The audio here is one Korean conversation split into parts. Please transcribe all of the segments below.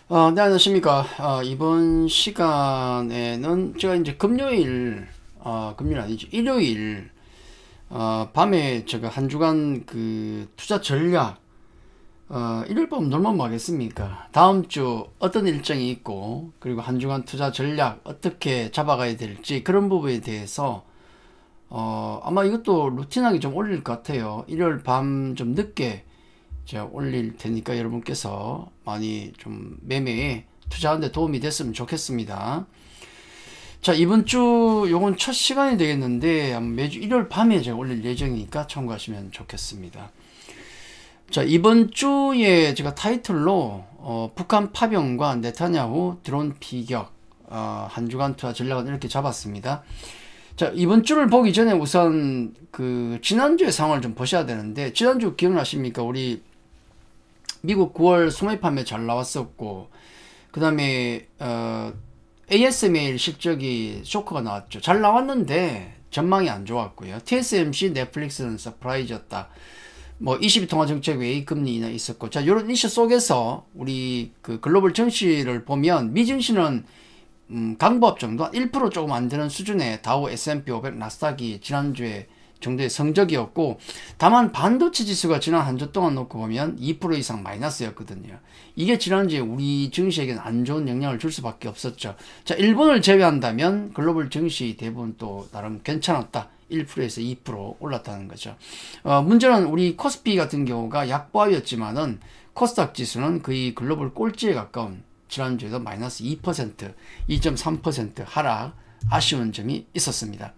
네, 안녕하십니까. 이번 시간에는 제가 이제 금요일 아니죠. 일요일, 밤에 제가 한 주간 그 투자 전략, 일요일 밤 놀면 뭐 하겠습니까? 다음 주 어떤 일정이 있고, 그리고 한 주간 투자 전략 어떻게 잡아가야 될지 그런 부분에 대해서, 아마 이것도 루틴하게 좀 올릴 것 같아요. 일요일 밤 좀 늦게 제가 올릴 테니까 여러분께서 많이 좀 매매에 투자하는데 도움이 됐으면 좋겠습니다. 자, 이번 주 요건 첫 시간이 되겠는데 매주 일요일 밤에 제가 올릴 예정이니까 참고하시면 좋겠습니다. 자, 이번 주에 제가 타이틀로 북한 파병과 네타냐후 드론 피격, 한 주간 투자 전략은 이렇게 잡았습니다. 자, 이번 주를 보기 전에 우선 그 지난주의 상황을 좀 보셔야 되는데, 지난주 기억나십니까? 우리 미국 9월 소매 판매 잘 나왔었고, 그 다음에 ASML 실적이 쇼크가 나왔죠. 잘 나왔는데 전망이 안 좋았고요. TSMC, 넷플릭스는 서프라이즈였다. 뭐 22통화정책 외의 금리 인하 있었고, 자, 이런 이슈 속에서 우리 그 글로벌 증시를 보면 미증시는 강보합 정도 1% 조금 안 되는 수준의 다우, S&P 500, 나스닥이 지난주에 정도의 성적이었고, 다만 반도체 지수가 지난 한 주 동안 놓고 보면 2% 이상 마이너스였거든요. 이게 지난주에 우리 증시에게는 안 좋은 영향을 줄 수밖에 없었죠. 자, 일본을 제외한다면 글로벌 증시 대부분 또 나름 괜찮았다. 1%에서 2% 올랐다는 거죠. 문제는 우리 코스피 같은 경우가 약보합이었지만은 코스닥 지수는 거의 글로벌 꼴찌에 가까운, 지난주에도 마이너스 2%, 2.3% 하락, 아쉬운 점이 있었습니다.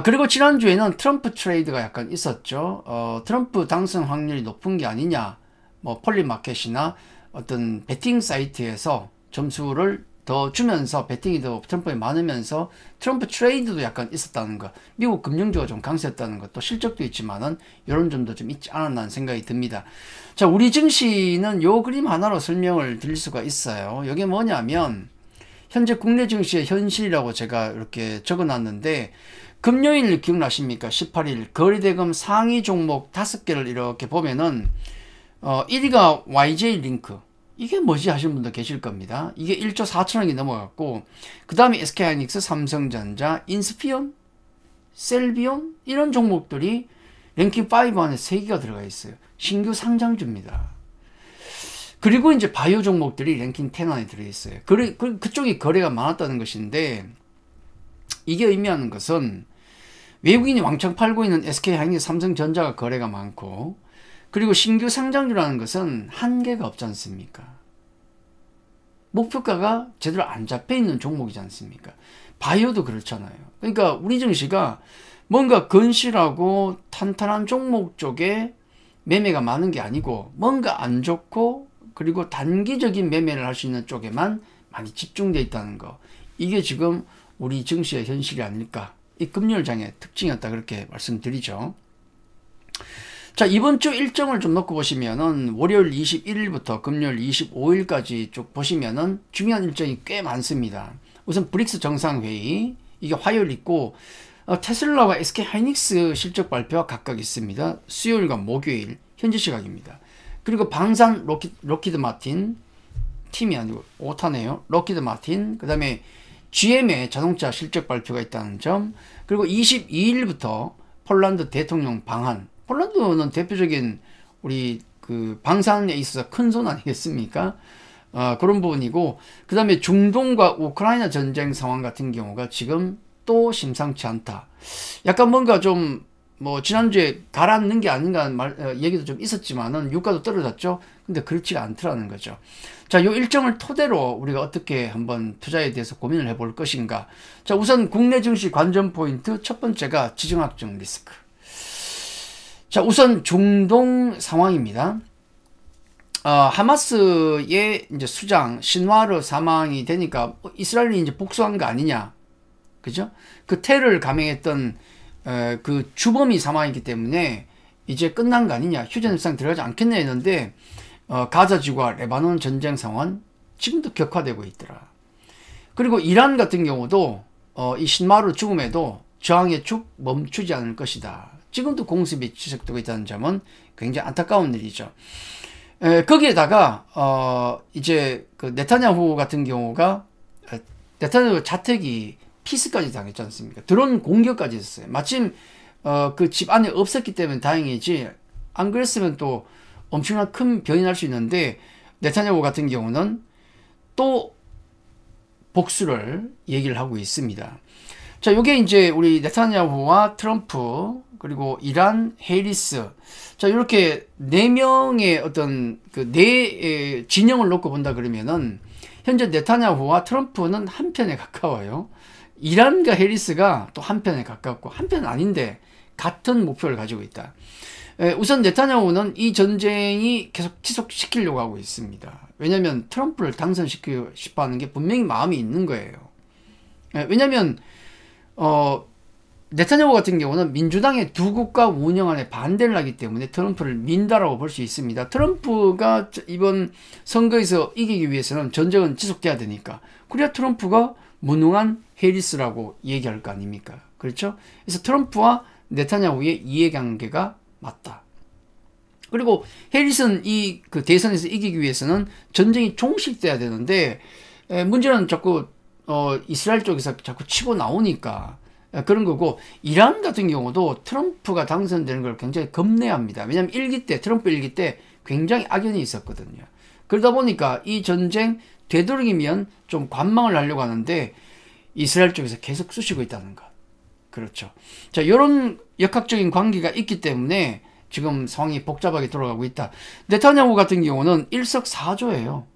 그리고 지난주에는 트럼프 트레이드가 약간 있었죠. 트럼프 당선 확률이 높은 게 아니냐, 뭐 폴리마켓이나 어떤 베팅 사이트에서 점수를 더 주면서 베팅이 더 트럼프에 많으면서 트럼프 트레이드도 약간 있었다는 거, 미국 금융주가 좀 강세했다는 것도 실적도 있지만은 이런 점도 좀 있지 않았나 하는 생각이 듭니다. 자, 우리 증시는 요 그림 하나로 설명을 드릴 수가 있어요. 이게 뭐냐면 현재 국내 증시의 현실이라고 제가 이렇게 적어놨는데, 금요일 기억나십니까? 18일 거래대금 상위 종목 5개를 이렇게 보면은 1위가 YJ-링크, 이게 뭐지 하시는 분도 계실 겁니다. 이게 1조 4천억이 넘어갔고, 그 다음에 SK하이닉스, 삼성전자, 인스피온, 셀비온, 이런 종목들이 랭킹 5 안에 3개가 들어가 있어요. 신규 상장주입니다. 그리고 이제 바이오 종목들이 랭킹 10 안에 들어있어요. 그쪽이 거래가 많았다는 것인데, 이게 의미하는 것은 외국인이 왕창 팔고 있는 SK하이닉스, 삼성전자가 거래가 많고, 그리고 신규 상장주라는 것은 한계가 없지 않습니까? 목표가가 제대로 안 잡혀 있는 종목이지 않습니까? 바이오도 그렇잖아요. 그러니까 우리 증시가 뭔가 건실하고 탄탄한 종목 쪽에 매매가 많은 게 아니고, 뭔가 안 좋고 그리고 단기적인 매매를 할 수 있는 쪽에만 많이 집중되어 있다는 거, 이게 지금 우리 증시의 현실이 아닐까, 이 금요일장의 특징이었다, 그렇게 말씀드리죠. 자, 이번 주 일정을 좀 놓고 보시면은 월요일 21일부터 금요일 25일까지 쭉 보시면은 중요한 일정이 꽤 많습니다. 우선 브릭스 정상회의, 이게 화요일 있고, 테슬라와 SK하이닉스 실적 발표가 각각 있습니다. 수요일과 목요일 현지 시각입니다. 그리고 방산 로키드 마틴, 팀이 아니고 오타네요. 로키드 마틴, 그 다음에 GM의 자동차 실적 발표가 있다는 점, 그리고 22일부터 폴란드 대통령 방한, 폴란드는 대표적인 우리 그 방산에 있어서 큰 손 아니겠습니까? 그런 부분이고, 그 다음에 중동과 우크라이나 전쟁 상황 같은 경우가 지금 또 심상치 않다. 약간 뭔가 좀 뭐 지난주에 가라앉는 게 아닌가 얘기도 좀 있었지만은 유가도 떨어졌죠. 근데 그렇지가 않더라는 거죠. 자, 요 일정을 토대로 우리가 어떻게 한번 투자에 대해서 고민을 해볼 것인가. 자, 우선 국내 증시 관전 포인트 첫 번째가 지정학적 리스크. 자, 우선 중동 상황입니다. 하마스의 이제 수장 신와르 사망이 되니까 이스라엘이 이제 복수한 거 아니냐, 그죠? 그 테러를 감행했던 그 주범이 사망했기 때문에 이제 끝난 거 아니냐, 휴전협상 들어가지 않겠냐 했는데, 가자지구와 레바논 전쟁 상황 지금도 격화되고 있더라. 그리고 이란 같은 경우도 이 신마루 죽음에도 저항의 축 멈추지 않을 것이다. 지금도 공습이 지속되고 있다는 점은 굉장히 안타까운 일이죠. 거기에다가 이제 그 네타냐후 같은 경우가 네타냐후 자택이 피스까지 당했지 않습니까? 드론 공격까지 했어요. 마침 그 집 안에 없었기 때문에 다행이지 안 그랬으면 또 엄청난 큰 변이 날 수 있는데 네타냐후 같은 경우는 또 복수를 얘기를 하고 있습니다. 자, 요게 이제 우리 네타냐후와 트럼프 그리고 이란, 해리스, 자, 이렇게 네 명의 어떤 그 네 진영을 놓고 본다 그러면은 현재 네타냐후와 트럼프는 한편에 가까워요. 이란과 해리스가 또 한편에 가깝고 한편은 아닌데 같은 목표를 가지고 있다. 우선 네타냐후는 이 전쟁이 계속 지속시키려고 하고 있습니다. 왜냐하면 트럼프를 당선시키고 싶어 하는 게 분명히 마음이 있는 거예요. 왜냐하면 네타냐후 같은 경우는 민주당의 두 국가 운영안에 반대를 하기 때문에 트럼프를 민다라고 볼 수 있습니다. 트럼프가 이번 선거에서 이기기 위해서는 전쟁은 지속돼야 되니까. 그래야 트럼프가 무능한 해리스라고 얘기할 거 아닙니까? 그렇죠? 그래서 트럼프와 네타냐후의 이해관계가 맞다. 그리고 해리스는 이 그 대선에서 이기기 위해서는 전쟁이 종식돼야 되는데 문제는 자꾸 이스라엘 쪽에서 자꾸 치고 나오니까 그런 거고, 이란 같은 경우도 트럼프가 당선되는 걸 굉장히 겁내합니다. 왜냐하면 트럼프 1기 때 굉장히 악연이 있었거든요. 그러다 보니까 이 전쟁 되도록이면 좀 관망을 하려고 하는데 이스라엘 쪽에서 계속 쑤시고 있다는 것. 그렇죠. 자, 이런 역학적인 관계가 있기 때문에 지금 상황이 복잡하게 돌아가고 있다. 네타냐후 같은 경우는 일석사조예요.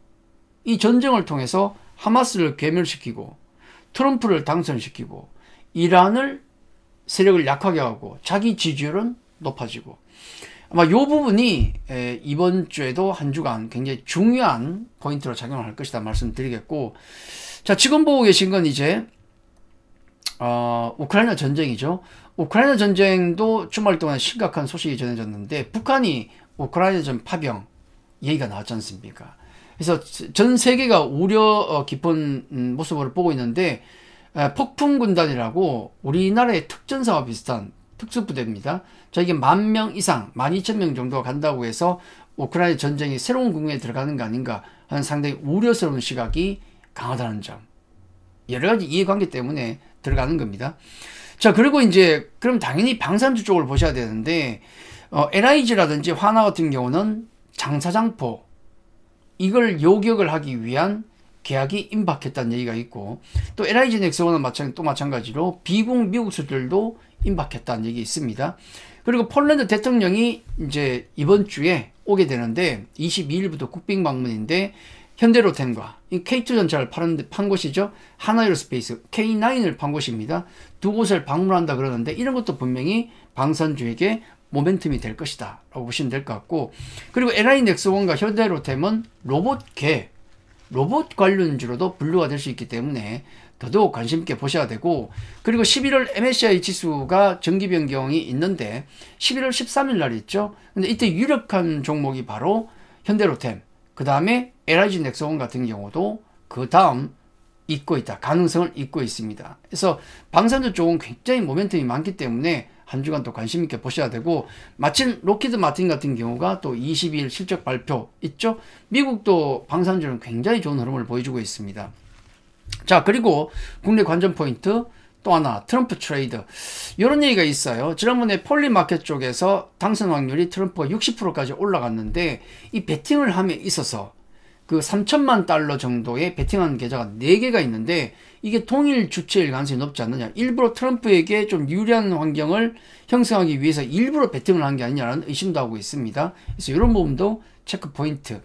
이 전쟁을 통해서 하마스를 괴멸시키고 트럼프를 당선시키고 이란을 세력을 약하게 하고 자기 지지율은 높아지고, 아마 이 부분이 이번 주에도 한 주간 굉장히 중요한 포인트로 작용을 할 것이다 말씀드리겠고, 자, 지금 보고 계신 건 이제 우크라이나 전쟁이죠. 우크라이나 전쟁도 주말 동안 심각한 소식이 전해졌는데 북한이 우크라이나전 파병 얘기가 나왔지 않습니까? 그래서 전 세계가 우려 깊은 모습을 보고 있는데 폭풍군단이라고 우리나라의 특전사와 비슷한 특수부대입니다. 자, 이게 10,000명 이상, 12,000명 정도가 간다고 해서 우크라이나 전쟁이 새로운 국면에 들어가는 거 아닌가 하는 상당히 우려스러운 시각이 강하다는 점. 여러 가지 이해관계 때문에 들어가는 겁니다. 자, 그리고 이제 그럼 당연히 방산주 쪽을 보셔야 되는데 LIG라든지 화나 같은 경우는 장사장포 이걸 요격을 하기 위한 계약이 임박했다는 얘기가 있고, 또 LIG 넥스원은 마찬가지로 비공 미국 수들도 임박했다는 얘기 있습니다. 그리고 폴란드 대통령이 이제 이번 주에 오게 되는데 22일부터 국빈 방문인데 현대로템과 K2 전차를 판 곳이죠. 하나에로스페이스 K9을 판 곳입니다. 두 곳을 방문한다 그러는데 이런 것도 분명히 방산주에게 모멘텀이 될 것이다 라고 보시면 될 것 같고, 그리고 LI 넥스원과 현대로템은 로봇 관련주로도 분류가 될 수 있기 때문에 더더욱 관심 있게 보셔야 되고, 그리고 11월 MSCI 지수가 정기 변경이 있는데 11월 13일 날 있죠. 근데 이때 유력한 종목이 바로 현대로템, 그 다음에 LIG 넥스원 같은 경우도 그 다음 있고 있다. 가능성을 잇고 있습니다. 그래서 방산주 쪽은 굉장히 모멘텀이 많기 때문에 한 주간 또 관심 있게 보셔야 되고, 마침 록히드 마틴 같은 경우가 또 22일 실적 발표 있죠. 미국도 방산주는 굉장히 좋은 흐름을 보여주고 있습니다. 자, 그리고 국내 관전 포인트 또 하나, 트럼프 트레이드. 이런 얘기가 있어요. 지난번에 폴리마켓 쪽에서 당선 확률이 트럼프가 60%까지 올라갔는데 이 베팅을 함에 있어서 그 3천만 달러 정도의 베팅한 계좌가 4개가 있는데 이게 동일 주체일 가능성이 높지 않느냐. 일부러 트럼프에게 좀 유리한 환경을 형성하기 위해서 일부러 베팅을 한 게 아니냐라는 의심도 하고 있습니다. 그래서 이런 부분도 체크 포인트.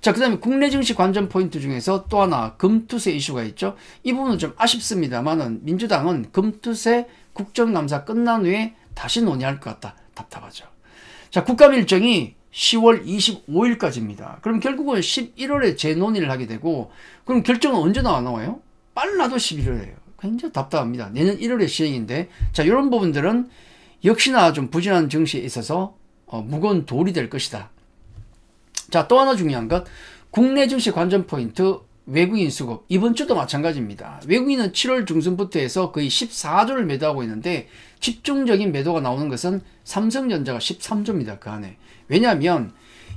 자, 그 다음에 국내 증시 관전 포인트 중에서 또 하나 금투세 이슈가 있죠. 이 부분은 좀 아쉽습니다만은 민주당은 금투세 국정감사 끝난 후에 다시 논의할 것 같다. 답답하죠. 자, 국감 일정이 10월 25일까지입니다. 그럼 결국은 11월에 재논의를 하게 되고, 그럼 결정은 언제 나와요? 빨라도 11월이에요. 굉장히 답답합니다. 내년 1월에 시행인데, 자, 이런 부분들은 역시나 좀 부진한 증시에 있어서 무거운 돌이 될 것이다. 자, 또 하나 중요한 것, 국내 증시 관전 포인트 외국인 수급. 이번 주도 마찬가지입니다. 외국인은 7월 중순부터 해서 거의 14조를 매도하고 있는데 집중적인 매도가 나오는 것은 삼성전자가 13조입니다. 그 안에. 왜냐하면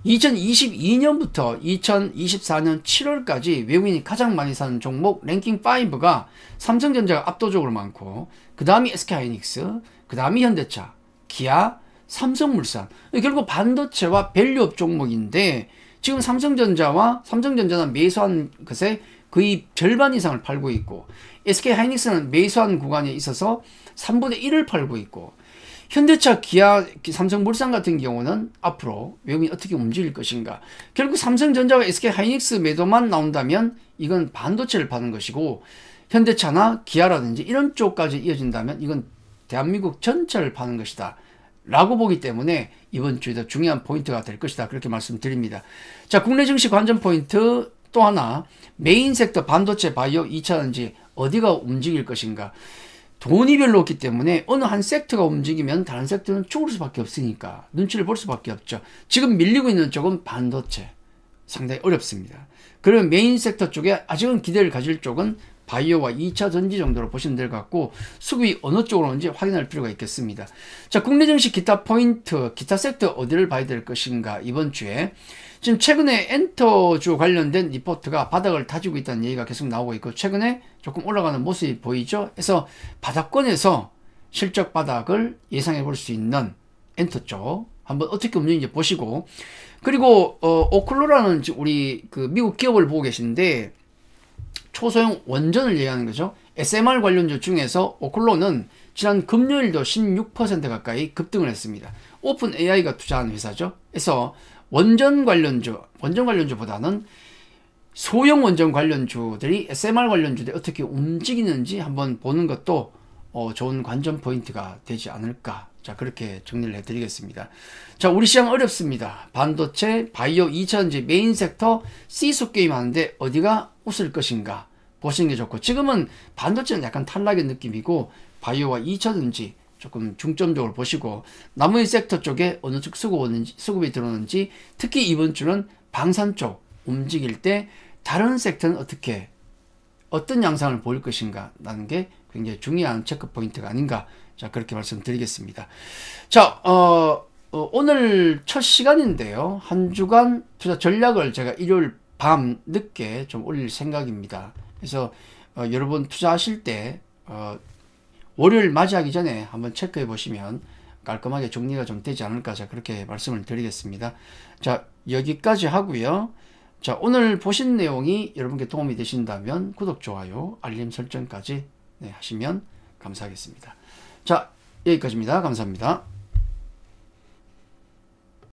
2022년부터 2024년 7월까지 외국인이 가장 많이 사는 종목 랭킹 5가 삼성전자가 압도적으로 많고, 그 다음이 SK하이닉스, 그 다음이 현대차, 기아, 삼성물산. 결국 반도체와 밸류업 종목인데, 지금 삼성전자는 매수한 것에 거의 절반 이상을 팔고 있고, SK하이닉스는 매수한 구간에 있어서 3분의 1을 팔고 있고, 현대차, 기아, 삼성물산 같은 경우는 앞으로 외국인이 어떻게 움직일 것인가. 결국 삼성전자와 SK하이닉스 매도만 나온다면 이건 반도체를 파는 것이고, 현대차나 기아라든지 이런 쪽까지 이어진다면 이건 대한민국 전체를 파는 것이다 라고 보기 때문에 이번 주에도 중요한 포인트가 될 것이다, 그렇게 말씀드립니다. 자, 국내 증시 관전 포인트 또 하나, 메인 섹터 반도체, 바이오, 2차전지 어디가 움직일 것인가. 돈이 별로 없기 때문에 어느 한 섹터가 움직이면 다른 섹터는 죽을 수밖에 없으니까 눈치를 볼 수밖에 없죠. 지금 밀리고 있는 쪽은 반도체, 상당히 어렵습니다. 그러면 메인 섹터 쪽에 아직은 기대를 가질 쪽은 바이오와 2차 전지 정도로 보시면 될 것 같고, 수급이 어느 쪽으로 오는지 확인할 필요가 있겠습니다. 자, 국내 증시 기타 포인트, 기타 섹터 어디를 봐야 될 것인가. 이번 주에 지금 최근에 엔터주 관련된 리포트가 바닥을 다지고 있다는 얘기가 계속 나오고 있고, 최근에 조금 올라가는 모습이 보이죠. 그래서 바닥권에서 실적 바닥을 예상해 볼 수 있는 엔터 쪽 한번 어떻게 움직이는지 보시고, 그리고 오클로라는 우리 그 미국 기업을 보고 계신데, 초소형 원전을 얘기하는 거죠. SMR 관련주 중에서 오클로는 지난 금요일도 16% 가까이 급등을 했습니다. 오픈 AI가 투자한 회사죠. 그래서 원전 관련주보다는 소형 원전 관련주들이 SMR 관련주들이 어떻게 움직이는지 한번 보는 것도 좋은 관전 포인트가 되지 않을까. 자, 그렇게 정리를 해드리겠습니다. 자, 우리 시장 어렵습니다. 반도체, 바이오, 2차전지 메인 섹터 시소 게임 하는데 어디가 웃을 것인가 보시는 게 좋고, 지금은 반도체는 약간 탈락의 느낌이고 바이오와 2차전지 조금 중점적으로 보시고, 나머지 섹터 쪽에 어느 쪽 수급이 들어오는지, 특히 이번 주는 방산 쪽 움직일 때 다른 섹터는 어떤 양상을 보일 것인가 라는 게 굉장히 중요한 체크 포인트가 아닌가. 자, 그렇게 말씀드리겠습니다. 자, 오늘 첫 시간인데요. 한 주간 투자 전략을 제가 일요일 밤 늦게 좀 올릴 생각입니다. 그래서 여러분 투자하실 때 월요일 맞이하기 전에 한번 체크해 보시면 깔끔하게 정리가 좀 되지 않을까. 자, 그렇게 말씀을 드리겠습니다. 자, 여기까지 하고요. 자, 오늘 보신 내용이 여러분께 도움이 되신다면 구독, 좋아요, 알림 설정까지 하시면 감사하겠습니다. 자, 여기까지입니다. 감사합니다.